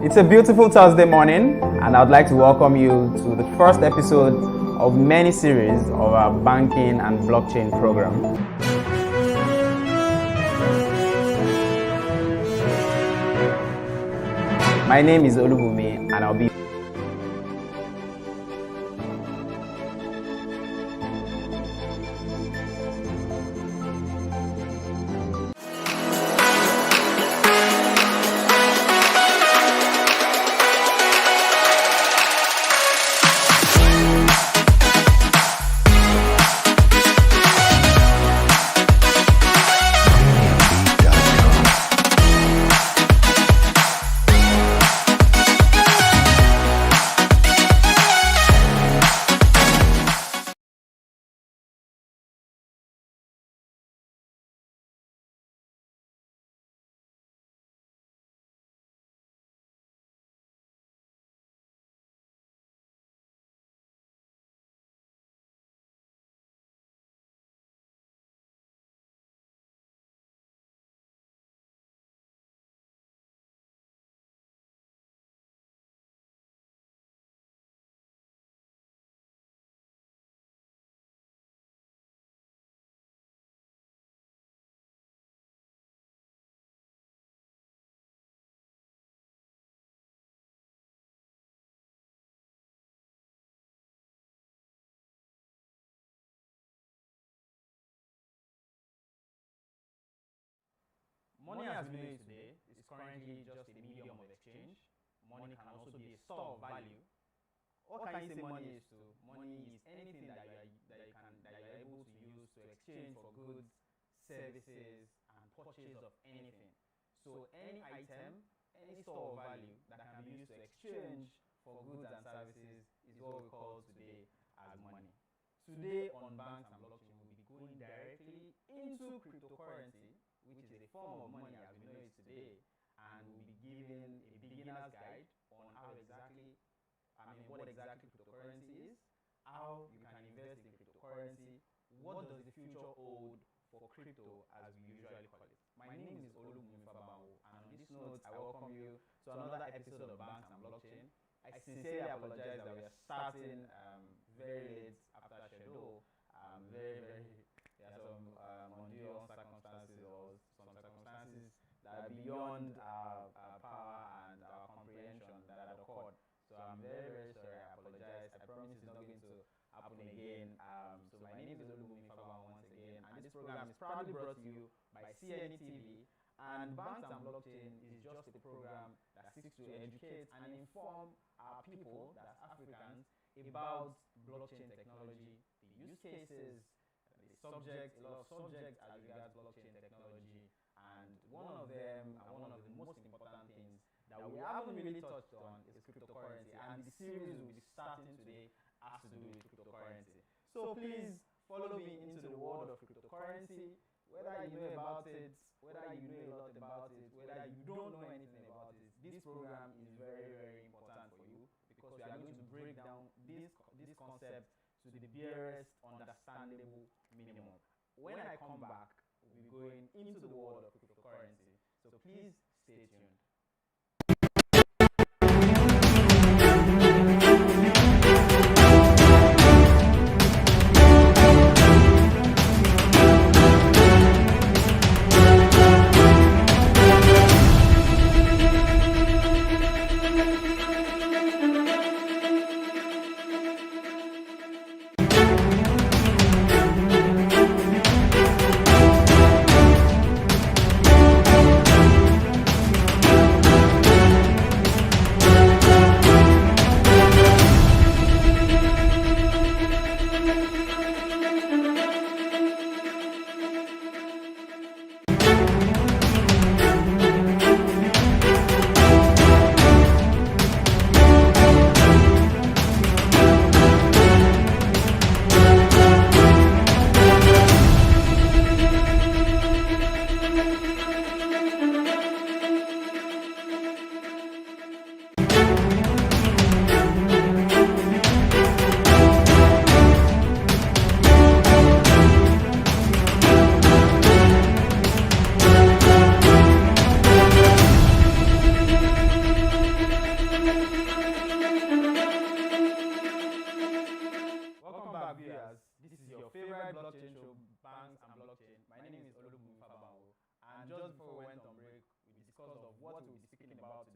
It's a beautiful Thursday morning, and I'd like to welcome you to the first episode of many series of our banking and blockchain program. My name is Olubumi, and I'll be money as we know it today is currently just a medium of exchange. Money can also be a store of value. What can you say money is to? Money is anything that you're able to use to exchange for goods, services, and purchase of anything. So any item, any store of value that can be used to exchange for goods and services is what we call today as money. Today on Banks and Blockchain, we'll be going directly into cryptocurrency, which is a form of money as we know it today, and we'll be giving a beginner's guide on what exactly cryptocurrency is, how you can invest in cryptocurrency, what does the future hold for crypto as we usually call it. My name is Olubumi, and on this note, I welcome you to another episode of Banks and Blockchain. I sincerely apologize that we are starting very late after schedule. There are some unusual circumstances or some circumstances that are beyond our power and our comprehension that had occurred. So I'm very, very sorry. I apologize. I promise it's not going to happen again. So my name is Olubumi once again, and this program is proudly brought to you by CNETv. And Banks and Blockchain is just a program that seeks to educate and inform our people, that's Africans, about blockchain technology, the use cases, a lot of subjects as regards blockchain technology, and one of them, and one of the most important things that we haven't really touched on is cryptocurrency, and the series we'll be starting today has to do with cryptocurrency. So please follow me into the world of cryptocurrency, whether you know about it, whether you know a lot about it, whether you don't know anything about it. This program is very, very important for you because we are going to break down this concept to the barest understandable minimum. When I come back, we'll be going into the world of cryptocurrency. So please stay tuned.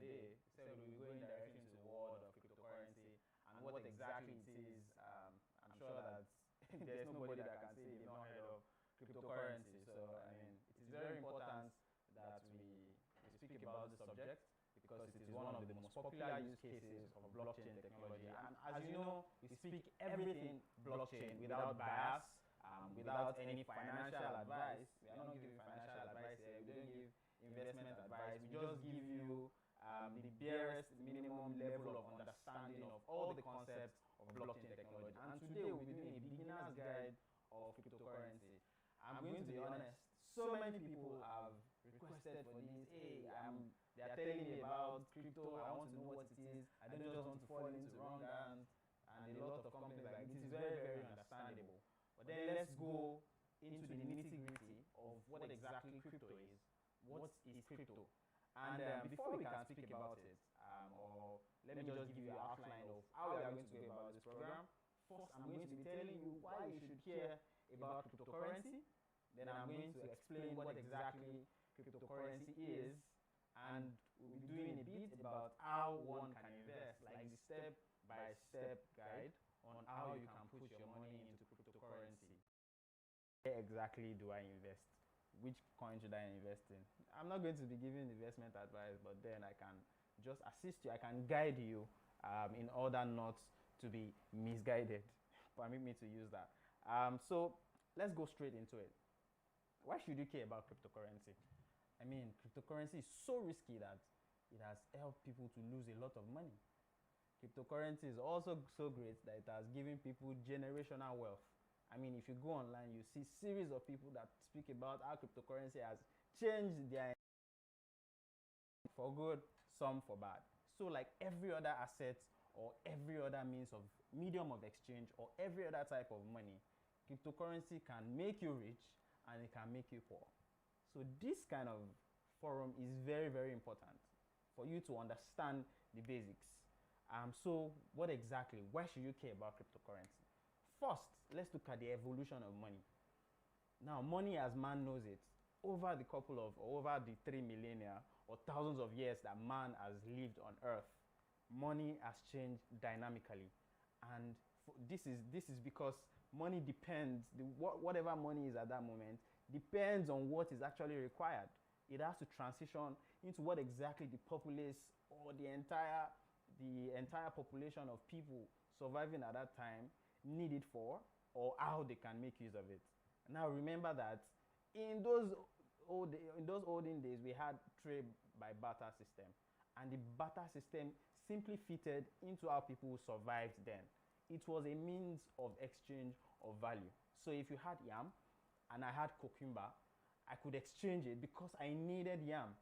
today. So we're going directly into the world of cryptocurrency and what exactly it is. I'm sure that there's nobody that can say they've not heard of cryptocurrency. So I mean, it is very important that we speak about the subject because it is one of the most popular use cases of blockchain technology. And as you know, we speak everything blockchain without bias, without any financial advice. We are not giving financial advice here. We don't give investment advice. We just give you the barest minimum level of understanding of all the concepts of blockchain technology. And today we'll be doing a beginner's guide of cryptocurrency. I'm going to be honest, so many people have requested for this. Hey, they are telling me about crypto. I want to know what it is. I don't just want to fall into wrong hands. And a lot of companies like this is very, very understandable. But then let's go into the nitty-gritty of what exactly crypto is. What is crypto? And before we can speak about it, or let me just give you an outline of how we are going to go about this program. First, I'm going to be telling you why you should care about cryptocurrency. Then I'm going to explain what exactly cryptocurrency is, and we'll be doing a bit about how one can invest, like the step-by-step guide on how you can put your money into cryptocurrency. Where exactly do I invest? Which coin should I invest in? I'm not going to be giving investment advice, but then I can just assist you. I can guide you in order not to be misguided. Permit me to use that. So let's go straight into it. Why should you care about cryptocurrency? I mean, cryptocurrency is so risky that it has helped people to lose a lot of money. Cryptocurrency is also so great that it has given people generational wealth. I mean, if you go online, you see series of people that speak about how cryptocurrency has changed their for good, some for bad. So like every other asset or every other medium of exchange or every other type of money, cryptocurrency can make you rich and it can make you poor. So this kind of forum is very, very important for you to understand the basics. So what exactly, why should you care about cryptocurrency? First, let's look at the evolution of money. Now, money as man knows it, over the 3 millennia or thousands of years that man has lived on earth, money has changed dynamically. And this is because money depends, whatever money is at that moment, depends on what is actually required. It has to transition into what exactly the populace or the entire population of people surviving at that time need it for, or how they can make use of it. Now remember that in those olden days we had trade by barter system, and the barter system simply fitted into how people survived then. It was a means of exchange of value. So if you had yam and I had cucumber, I could exchange it because I needed yam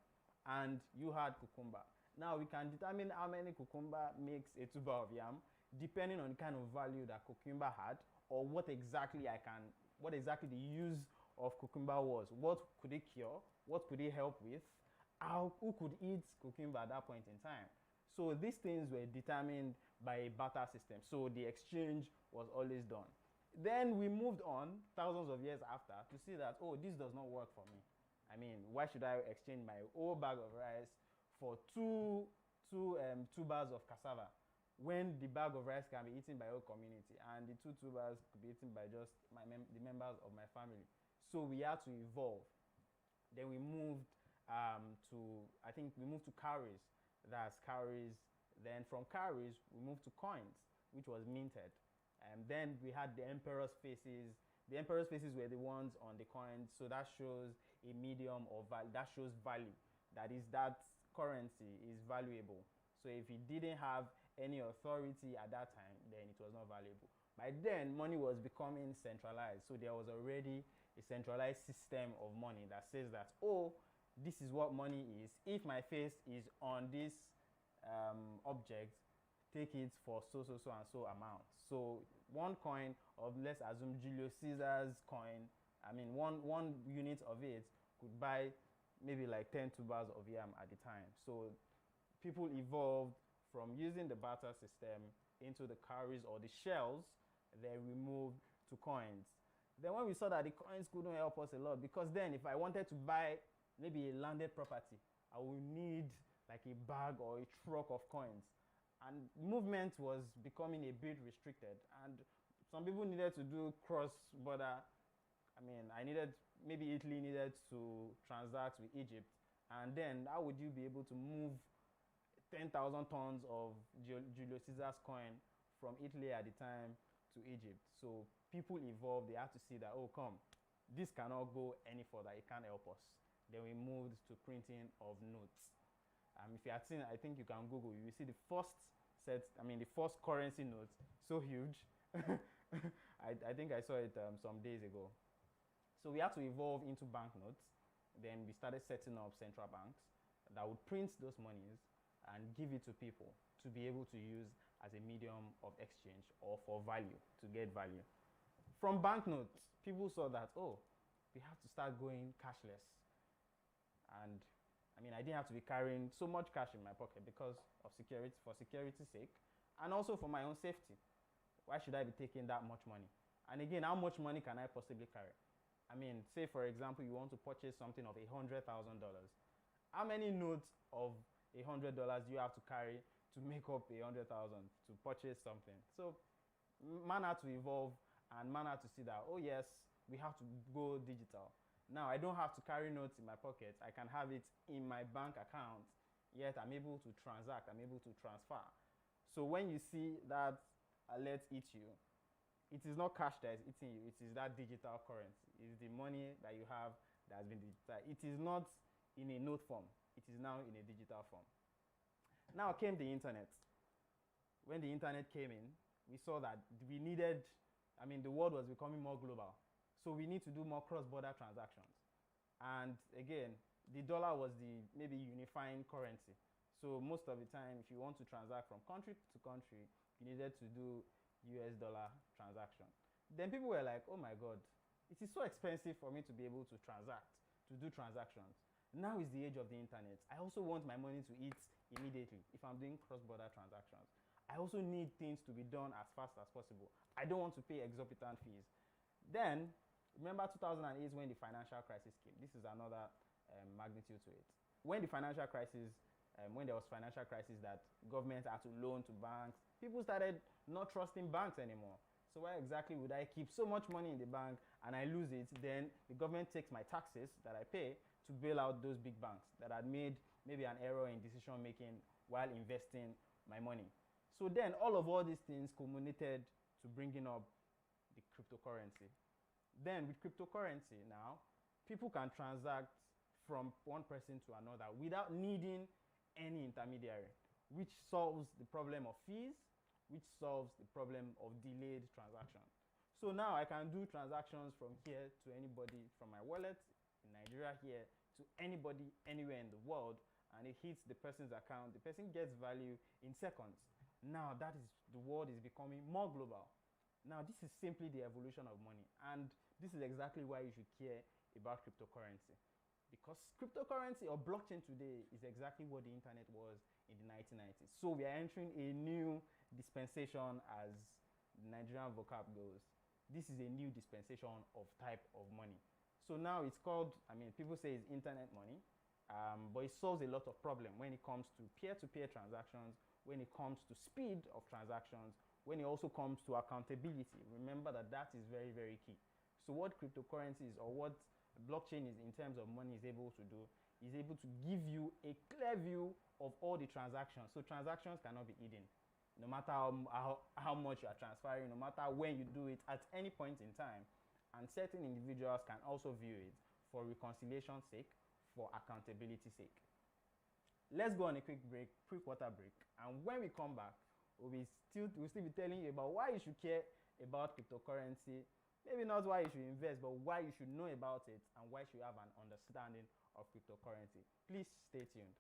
and you had cucumber. Now we can determine how many cucumber makes a tuber of yam depending on the kind of value that cucumber had, or what exactly the use of cucumber was. What could it cure? What could it help with? Who could eat cucumber at that point in time? So these things were determined by a barter system. So the exchange was always done. Then we moved on thousands of years after to see that, oh, this does not work for me. I mean, why should I exchange my whole bag of rice for two tubers of cassava when the bag of rice can be eaten by a whole community and the 2 tubers could be eaten by just the members of my family? So we had to evolve. Then we moved to cowries. That's cowries. Then from cowries, we moved to coins, which was minted. And then we had the emperor's faces. The emperor's faces were the ones on the coins. So that shows a medium of value. That shows value. That is, that currency is valuable. So if it didn't have any authority at that time, then it was not valuable. By then, money was becoming centralized. So there was already a centralized system of money that says that, oh, this is what money is. If my face is on this object, take it for so and so amount. So one coin of, let's assume, Julius Caesar's coin, I mean one unit of it could buy maybe like 10 tubers of yam at the time. So people evolved from using the barter system into the cowries or the shells. Then we moved to coins. Then when we saw that the coins couldn't help us a lot, because then if I wanted to buy maybe a landed property, I would need like a bag or a truck of coins, and movement was becoming a bit restricted, and some people needed to do cross-border. Maybe Italy needed to transact with Egypt, and then how would you be able to move 10,000 tons of Julius Caesar's coin from Italy at the time to Egypt? So people evolved. They had to see that, oh, come, this cannot go any further. It can't help us. Then we moved to printing of notes. If you had seen, I think you can Google, you will see the first currency notes, so huge. I think I saw it some days ago. So we had to evolve into banknotes. Then we started setting up central banks that would print those monies and give it to people to be able to use as a medium of exchange or for value, to get value. From banknotes, people saw that, oh, we have to start going cashless. And I didn't have to be carrying so much cash in my pocket because of security, for security's sake, and also for my own safety. Why should I be taking that much money? And again, how much money can I possibly carry? Say for example, you want to purchase something of $100,000. How many notes of $100 do you have to carry to make up $100,000 to purchase something? So man had to evolve, and man had to see that, oh yes, we have to go digital. Now I don't have to carry notes in my pocket. I can have it in my bank account, yet I'm able to transact, I'm able to transfer. So when you see that alert hit you, it is not cash that is eating you, it is that digital currency. It is the money that you have that has been digitized. It is not in a note form, it is now in a digital form. Now came the internet. When the internet came in, we saw that we needed, the world was becoming more global. So we need to do more cross-border transactions. And again, the dollar was the maybe unifying currency. So most of the time, if you want to transact from country to country, you needed to do US dollar transaction. Then people were like, oh my God, it is so expensive for me to be able to transact, to do transactions. Now is the age of the internet. I also want my money to eat immediately if I'm doing cross-border transactions. I also need things to be done as fast as possible. I don't want to pay exorbitant fees. Then, remember 2008 when the financial crisis came. This is another magnitude to it. When there was financial crisis that governments had to loan to banks, people started not trusting banks anymore. So why exactly would I keep so much money in the bank and I lose it? Then the government takes my taxes that I pay to bail out those big banks that had made maybe an error in decision making while investing my money. So then all these things culminated to bringing up the cryptocurrency. Then with cryptocurrency now, people can transact from one person to another without needing any intermediary, which solves the problem of fees, which solves the problem of delayed transactions. So now I can do transactions from here to anybody, from my wallet in Nigeria here to anybody anywhere in the world, and it hits the person's account. The person gets value in seconds. Now the world is becoming more global. Now this is simply the evolution of money, and this is exactly why you should care about cryptocurrency, because cryptocurrency or blockchain today is exactly what the internet was in the 1990s. So we are entering a new dispensation, as the Nigerian vocab goes. This is a new dispensation of type of money. So now it's called, people say it's internet money, but it solves a lot of problems when it comes to peer-to-peer transactions, when it comes to speed of transactions, when it also comes to accountability. Remember that is very, very key. So what cryptocurrency is, or what blockchain is in terms of money is able to do, is able to give you a clear view of all the transactions. So transactions cannot be hidden. No matter how much you are transferring, no matter when you do it, at any point in time. And certain individuals can also view it for reconciliation's sake, for accountability's sake. Let's go on a quick water break. And when we come back, we'll still be telling you about why you should care about cryptocurrency. Maybe not why you should invest, but why you should know about it and why you should have an understanding of cryptocurrency. Please stay tuned.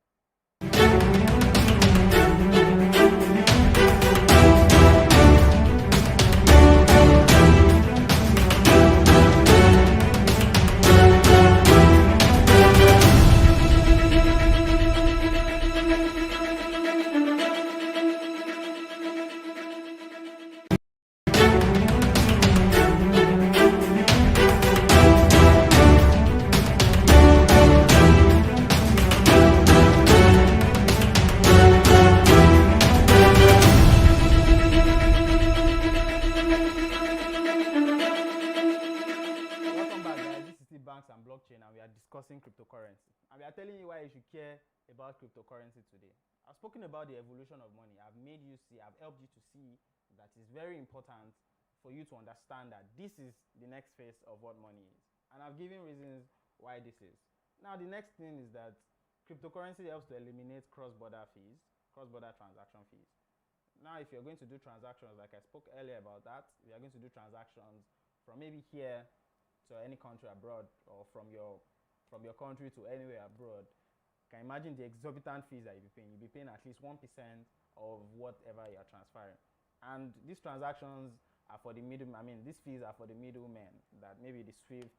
about cryptocurrency today. I've spoken about the evolution of money. I've helped you to see that it's very important for you to understand that this is the next phase of what money is. And I've given reasons why this is. Now, the next thing is that cryptocurrency helps to eliminate cross-border fees, cross-border transaction fees. Now, if you're going to do transactions, like I spoke earlier about that, if you're going to do transactions from maybe here to any country abroad, or from your country to anywhere abroad, you can imagine the exorbitant fees that you'll be paying. You'll be paying at least 1% of whatever you're transferring. And these transactions are for the these fees are for the middlemen, that maybe the SWIFT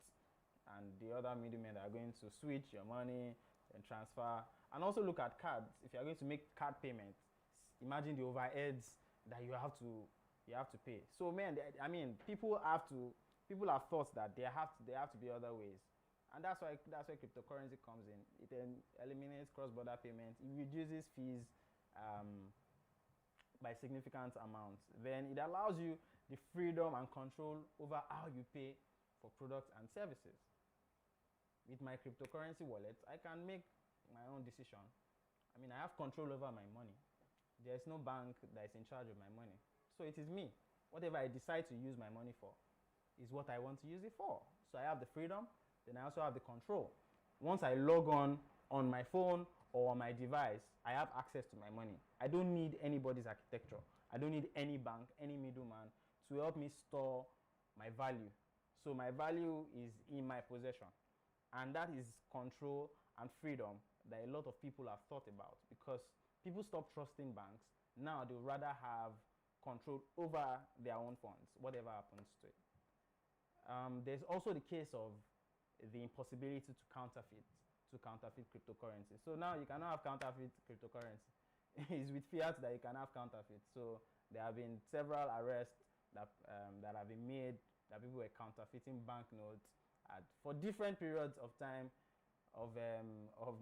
and the other middlemen that are going to switch your money and transfer. And also look at cards. If you're going to make card payments, imagine the overheads that you have to pay. So people have thought that there have to be other ways. And that's why cryptocurrency comes in. It then eliminates cross-border payments. It reduces fees by significant amounts. Then it allows you the freedom and control over how you pay for products and services. With my cryptocurrency wallet, I can make my own decision. I have control over my money. There's no bank that is in charge of my money. So it is me. Whatever I decide to use my money for is what I want to use it for. So I have the freedom, then I also have the control. Once I log on my phone or on my device, I have access to my money. I don't need anybody's architecture. I don't need any bank, any middleman to help me store my value. So my value is in my possession. And that is control and freedom that a lot of people have thought about, because people stop trusting banks. Now they would rather have control over their own funds, whatever happens to it. There's also the case of the impossibility to counterfeit cryptocurrency. So now you cannot have counterfeit cryptocurrency. It's with fiat that you can have counterfeit. So there have been several arrests that have been made, that people were counterfeiting banknotes for different periods of time of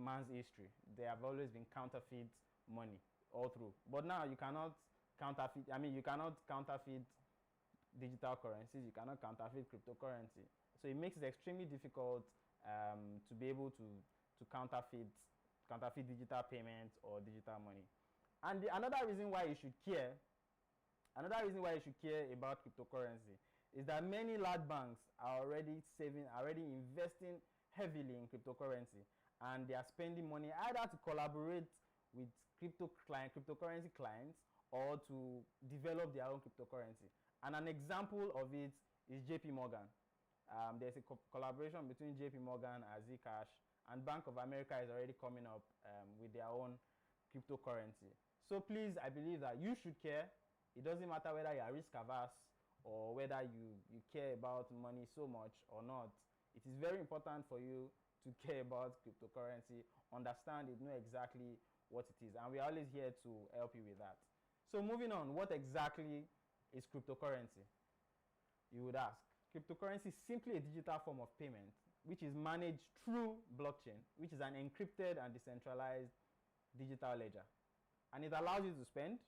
man's history. There have always been counterfeit money all through. But now you cannot counterfeit. You cannot counterfeit digital currencies. You cannot counterfeit cryptocurrency. So it makes it extremely difficult to be able to counterfeit digital payments or digital money. And another reason why you should care about cryptocurrency is that many large banks are already investing heavily in cryptocurrency, and they are spending money either to collaborate with cryptocurrency clients or to develop their own cryptocurrency. And an example of it is JP Morgan. There's a collaboration between JP Morgan and Zcash, and Bank of America is already coming up with their own cryptocurrency. So please, I believe that you should care. It doesn't matter whether you are risk averse or whether you care about money so much or not. It is very important for you to care about cryptocurrency, understand it, know exactly what it is. And we are always here to help you with that. So moving on, what exactly is cryptocurrency? You would ask. Cryptocurrency is simply a digital form of payment which is managed through blockchain, which is an encrypted and decentralized digital ledger. And it allows you to spend,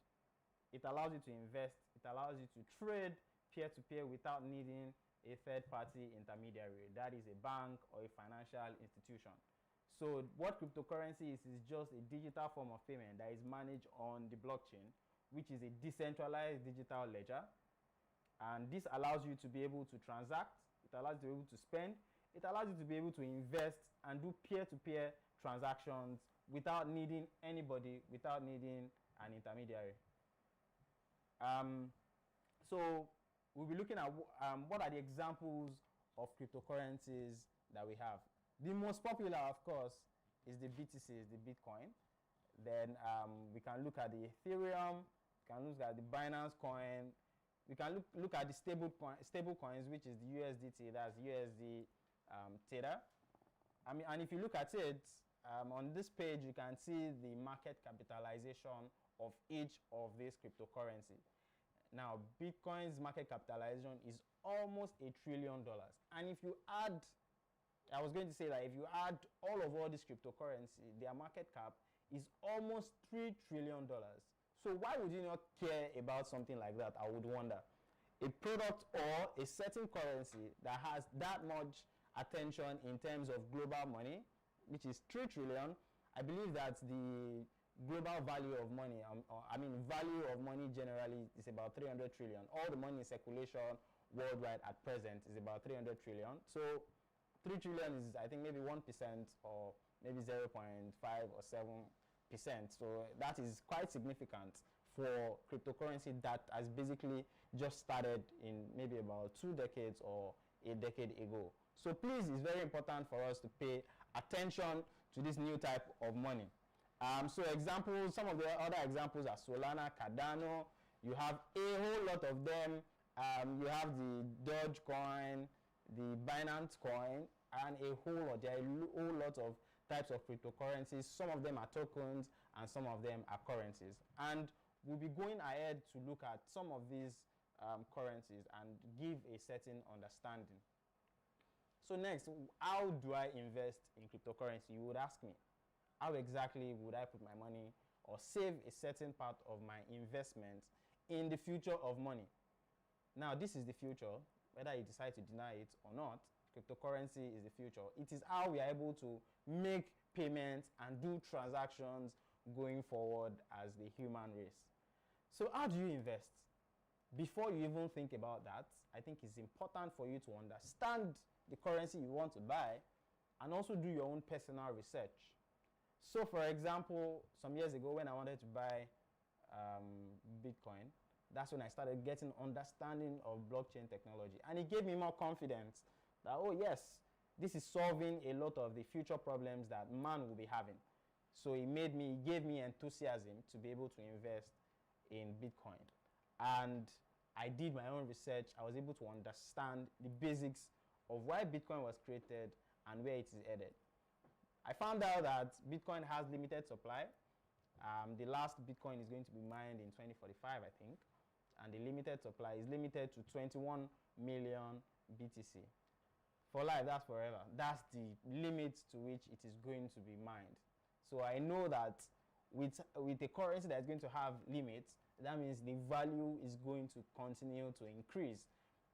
it allows you to invest, it allows you to trade peer-to-peer without needing a third-party intermediary, that is a bank or a financial institution. So what cryptocurrency is just a digital form of payment that is managed on the blockchain, which is a decentralized digital ledger. And this allows you to be able to transact, it allows you to be able to spend, it allows you to be able to invest and do peer-to-peer transactions without needing anybody, without needing an intermediary. So we'll be looking at what are the examples of cryptocurrencies that we have. The most popular, of course, is the BTC, the Bitcoin. Then we can look at the Ethereum, we can look at the Binance coin, we can look at the stable coins, which is the USDT, that's USD Tether. And if you look at it, on this page, you can see the market capitalization of each of these cryptocurrency. Now, Bitcoin's market capitalization is almost $1 trillion. And if you add, I was going to say that if you add all these cryptocurrency, their market cap is almost $3 trillion. So why would you not care about something like that, I would wonder? A product or a certain currency that has that much attention in terms of global money, which is $3 trillion, I believe that the global value of money, value of money generally is about 300 trillion. All the money in circulation worldwide at present is about 300 trillion. So 3 trillion is, I think, maybe 1% or maybe 0.5 or 7%. So that is quite significant for cryptocurrency that has basically just started in maybe about 2 decades or a decade ago. So please, it's very important for us to pay attention to this new type of money. So examples, some of the other examples are Solana, Cardano. You have a whole lot of them. You have the Dogecoin, the Binance Coin, and a whole lot. There are a whole lot of types of cryptocurrencies. Some of them are tokens, and some of them are currencies. And we'll be going ahead to look at some of these currencies and give a certain understanding. So next, how do I invest in cryptocurrency? You would ask me, how exactly would I put my money or save a certain part of my investment in the future of money? Now, this is the future, whether you decide to deny it or not. Cryptocurrency is the future. It is how we are able to make payments and do transactions going forward as the human race. So how do you invest? Before you even think about that, I think it's important for you to understand the currency you want to buy and also do your own personal research. So for example, some years ago when I wanted to buy Bitcoin, that's when I started getting understanding of blockchain technology, and it gave me more confidence that, oh yes, this is solving a lot of the future problems that man will be having. So it gave me enthusiasm to be able to invest in Bitcoin. And I did my own research. I was able to understand the basics of why Bitcoin was created and where it is headed. I found out that Bitcoin has limited supply. The last Bitcoin is going to be mined in 2045, I think. And the limited supply is limited to 21 million BTC. For life, that's forever. That's the limit to which it is going to be mined. So I know that with a currency that is going to have limits, that means the value is going to continue to increase,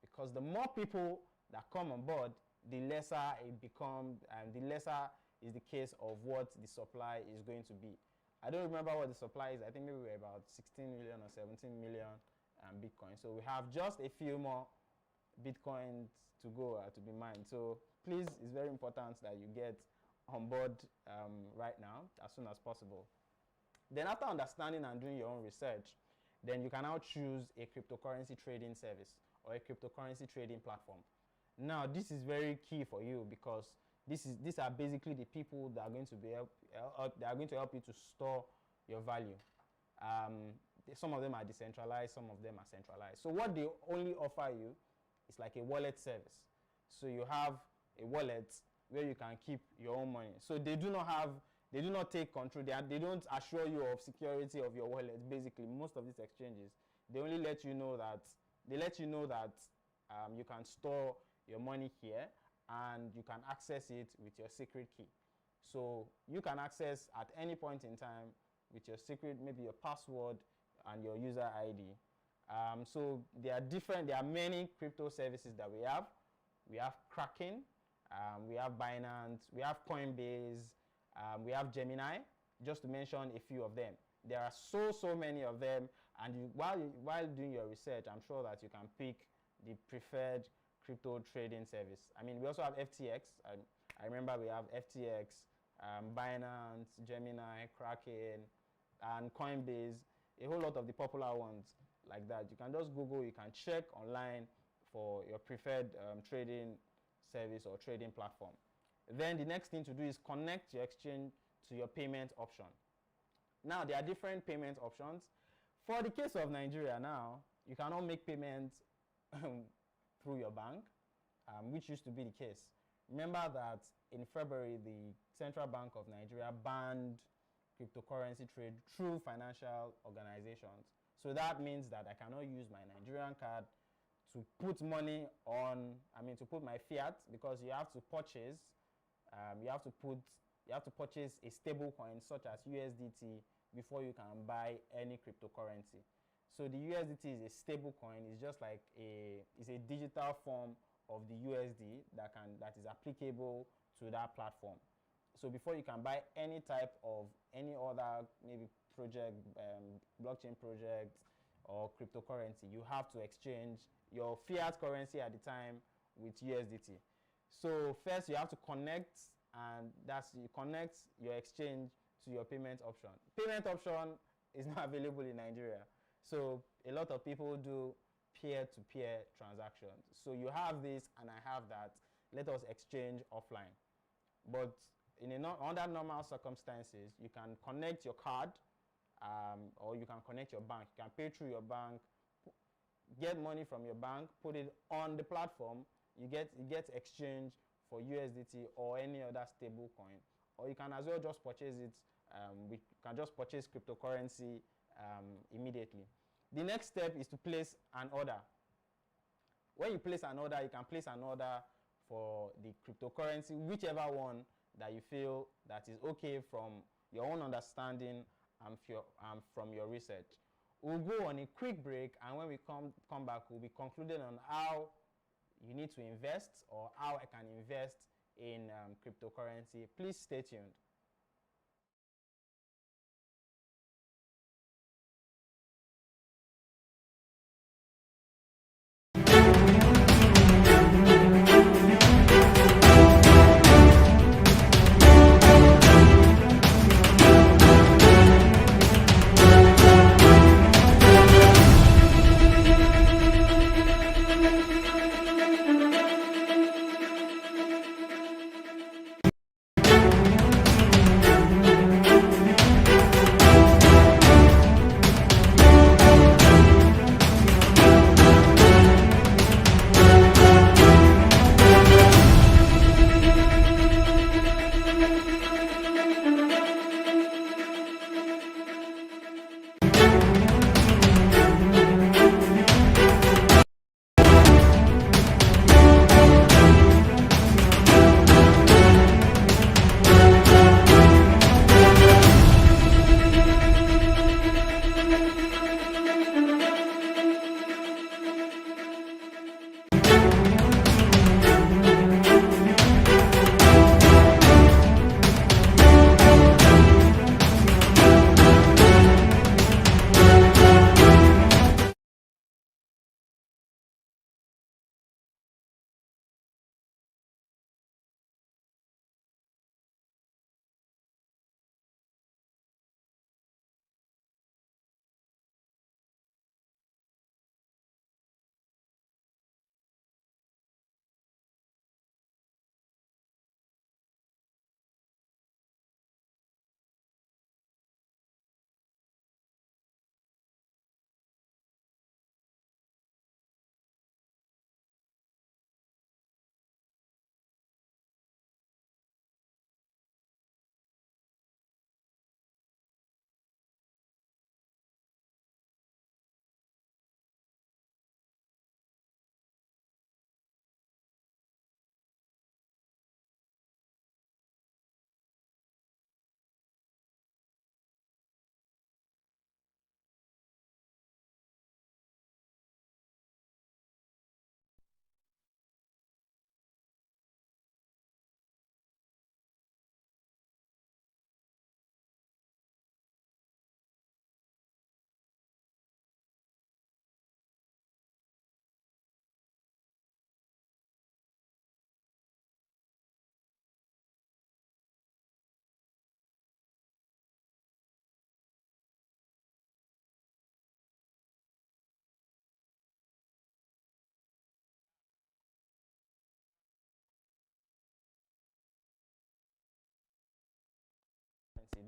because the more people that come on board, the lesser it becomes, and the lesser is the case of what the supply is going to be. I don't remember what the supply is. I think maybe we're about 16 million or 17 million Bitcoin. So we have just a few more Bitcoins to go to be mined. So please, it's very important that you get on board right now as soon as possible. Then after understanding and doing your own research, then you can now choose a cryptocurrency trading service or a cryptocurrency trading platform. Now, this is very key for you, because these are basically the people that are going to help you to store your value. Some of them are decentralized, some of them are centralized. So what they only offer you is like a wallet service. So you have a wallet where you can keep your own money. So they do not take control. They don't assure you of security of your wallet. Basically, most of these exchanges, they only let you know that you can store your money here and you can access it with your secret key. So you can access at any point in time with your secret, maybe your password and your user ID. So there are many crypto services that we have. We have Kraken, we have Binance, we have Coinbase, we have Gemini, just to mention a few of them. There are so many of them, and while doing your research, I'm sure that you can pick the preferred crypto trading service. I mean, we also have FTX. I remember we have FTX, Binance, Gemini, Kraken, and Coinbase, a whole lot of the popular ones like that. You can just Google, you can check online for your preferred trading service or trading platform. Then the next thing to do is connect your exchange to your payment option. Now, there are different payment options. For the case of Nigeria now, you cannot make payments through your bank, which used to be the case. Remember that in February, the Central Bank of Nigeria banned cryptocurrency trade through financial organizations. So that means that I cannot use my Nigerian card to put money on, to put my fiat, because you have to purchase, you have to purchase a stable coin such as USDT before you can buy any cryptocurrency. So the USDT is a stable coin. It's just like it's a digital form of the USD that is applicable to that platform. So before you can buy any type of any other maybe project, blockchain project or cryptocurrency, you have to exchange your fiat currency at the time with USDT. So first you have to connect, and that's you connect your exchange to your payment option. Payment option is not available in Nigeria. So a lot of people do peer-to-peer transactions. So you have this and I have that. Let us exchange offline. But under normal circumstances, you can connect your card or you can connect your bank. You can pay through your bank, get money from your bank, put it on the platform. You get exchange for USDT or any other stable coin. Or you can as well just purchase it. We can just purchase cryptocurrency immediately. The next step is to place an order. When you place an order, you can place an order for the cryptocurrency, whichever one that you feel that is okay from your own understanding and from your research. We'll go on a quick break, and when we come back, we'll be concluding on how you need to invest or how I can invest in cryptocurrency. Please stay tuned.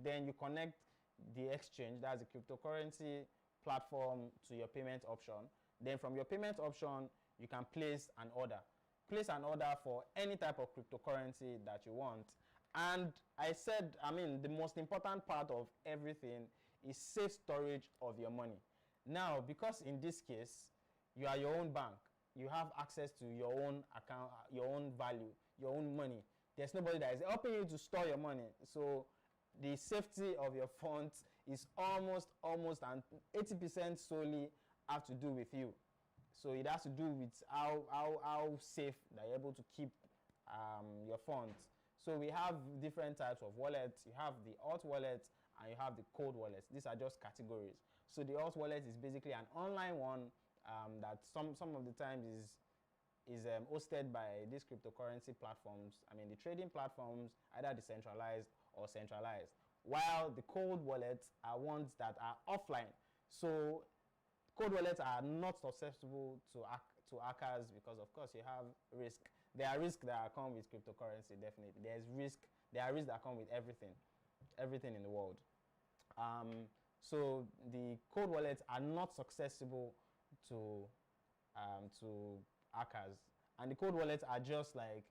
Then you connect the exchange, that's the cryptocurrency platform, to your payment option. Then from your payment option, you can place an order. Place an order for any type of cryptocurrency that you want. And the most important part of everything is safe storage of your money. Now, because in this case, you are your own bank, you have access to your own account, your own value, your own money. There's nobody that is helping you to store your money. So the safety of your funds is almost and 80% solely have to do with you. So it has to do with how safe that you're able to keep your funds. So we have different types of wallets. You have the hot wallet and you have the cold wallets. These are just categories. So the hot wallet is basically an online one that some of the times is hosted by these cryptocurrency platforms. I mean, the trading platforms, either decentralized or centralized. While the cold wallets are ones that are offline. So cold wallets are not susceptible to hackers because, of course, you have risk. There are risks that come with cryptocurrency, definitely. There are risks that come with everything in the world. So the cold wallets are not susceptible to hackers, and the cold wallets are just like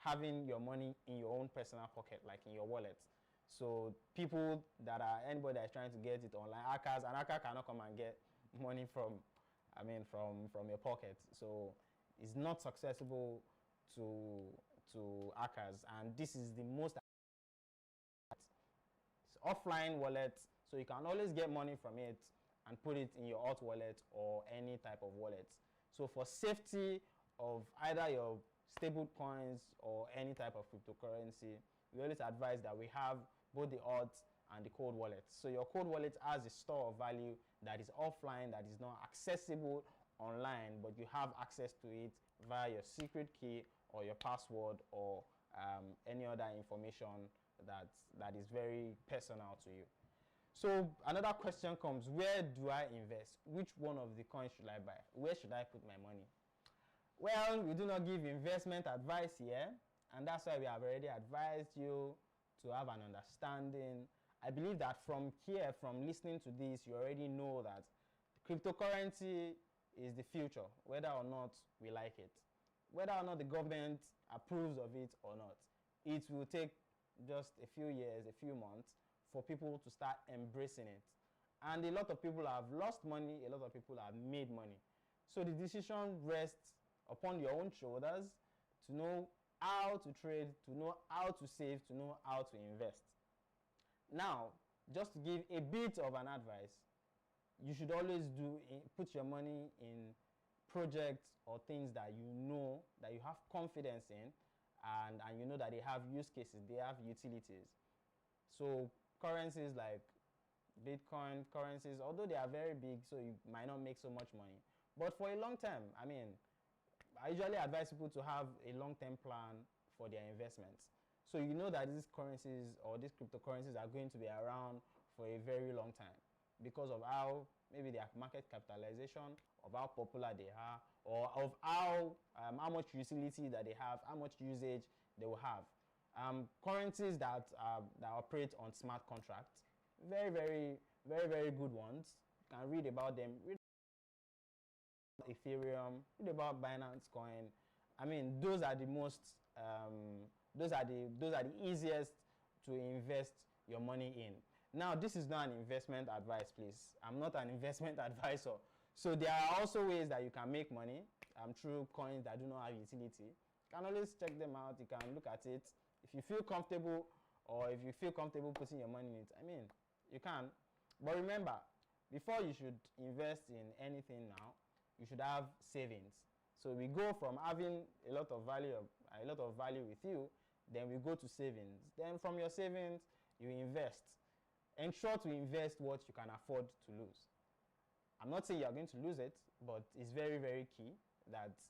having your money in your own personal pocket, like in your wallet. So anybody that is trying to get it online, an hacker cannot come and get money from your pocket. So it's not accessible to hackers, and this is the most offline wallet, so you can always get money from it and put it in your hot wallet or any type of wallet. So for safety of either your stable coins or any type of cryptocurrency, we always advise that we have both the hot and the cold wallet. So your cold wallet has a store of value that is offline, that is not accessible online, but you have access to it via your secret key or your password or any other information that is very personal to you. So another question comes, where do I invest? Which one of the coins should I buy? Where should I put my money? Well, we do not give investment advice here, and that's why we have already advised you to have an understanding. I believe that from listening to this, you already know that cryptocurrency is the future, whether or not we like it. Whether or not the government approves of it or not. It will take just a few years, a few months, for people to start embracing it. And a lot of people have lost money, a lot of people have made money. So the decision rests upon your own shoulders to know how to trade, to know how to save, to know how to invest. Now, just to give a bit of an advice, you should always put your money in projects or things that you know, that you have confidence in, and you know that they have use cases, they have utilities. So currencies like Bitcoin currencies, although they are very big, so you might not make so much money. But for a long term, I usually advise people to have a long-term plan for their investments. So you know that these currencies or these cryptocurrencies are going to be around for a very long time because of how maybe their market capitalization, of how popular they are, or of how much utility that they have, how much usage they will have. Currencies that operate on smart contracts, very, very, very, very good ones. You can read about them. Read about Ethereum, read about Binance Coin. Those are the most, those are the easiest to invest your money in. Now, this is not an investment advice, please. I'm not an investment advisor. So there are also ways that you can make money through coins that do not have utility. You can always check them out. You can look at it. If you feel comfortable, or if you feel comfortable putting your money in it, you can. But remember, before you should invest in anything now, you should have savings. So we go from having a lot of value with you, then we go to savings. Then from your savings, you invest. Ensure to invest what you can afford to lose. I'm not saying you're going to lose it, but it's very, very key.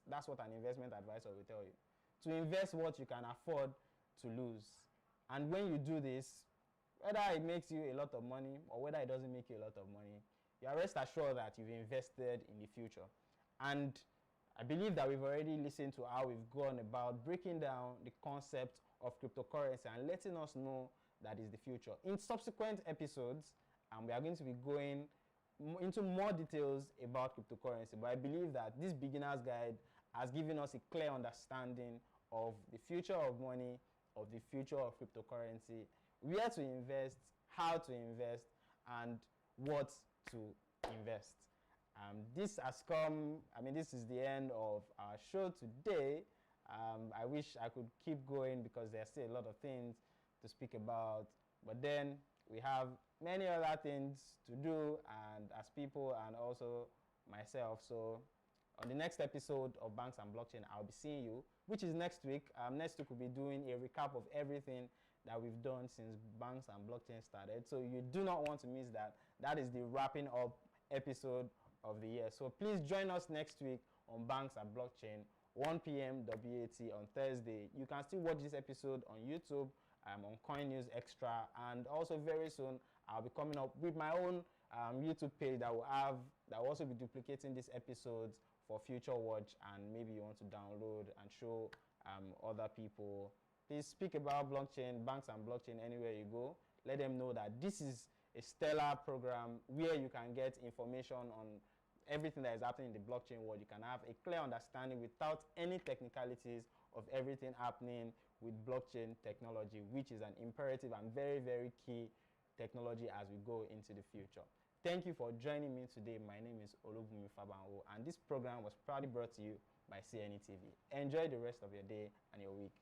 That's what an investment advisor will tell you. To invest what you can afford to lose. And when you do this, whether it makes you a lot of money or whether it doesn't make you a lot of money, you are rest assured that you've invested in the future. And I believe that we've already listened to how we've gone about breaking down the concept of cryptocurrency and letting us know that is the future. In subsequent episodes, we are going to be going into more details about cryptocurrency, but I believe that this beginner's guide has given us a clear understanding of the future of money, of the future of cryptocurrency, where to invest, how to invest, and what to invest. This has come, this is the end of our show today. I wish I could keep going because there's still a lot of things to speak about, but then we have many other things to do, and as people and also myself. So On the next episode of Banks and Blockchain, I'll be seeing you, which is next week. Next week, we'll be doing a recap of everything that we've done since Banks and Blockchain started. So you do not want to miss that. That is the wrapping up episode of the year. So please join us next week on Banks and Blockchain, 1 p.m. WAT on Thursday. You can still watch this episode on YouTube, on Coin News Extra, and also very soon I'll be coming up with my own YouTube page that will also be duplicating these episodes for future watch, and maybe you want to download and show other people. Please speak about blockchain, banks and blockchain anywhere you go. Let them know that this is a stellar program where you can get information on everything that is happening in the blockchain world. You can have a clear understanding without any technicalities of everything happening with blockchain technology, which is an imperative and very, very key technology as we go into the future. Thank you for joining me today. My name is Olubunmi Fabanwo, and this program was proudly brought to you by CNETv. Enjoy the rest of your day and your week.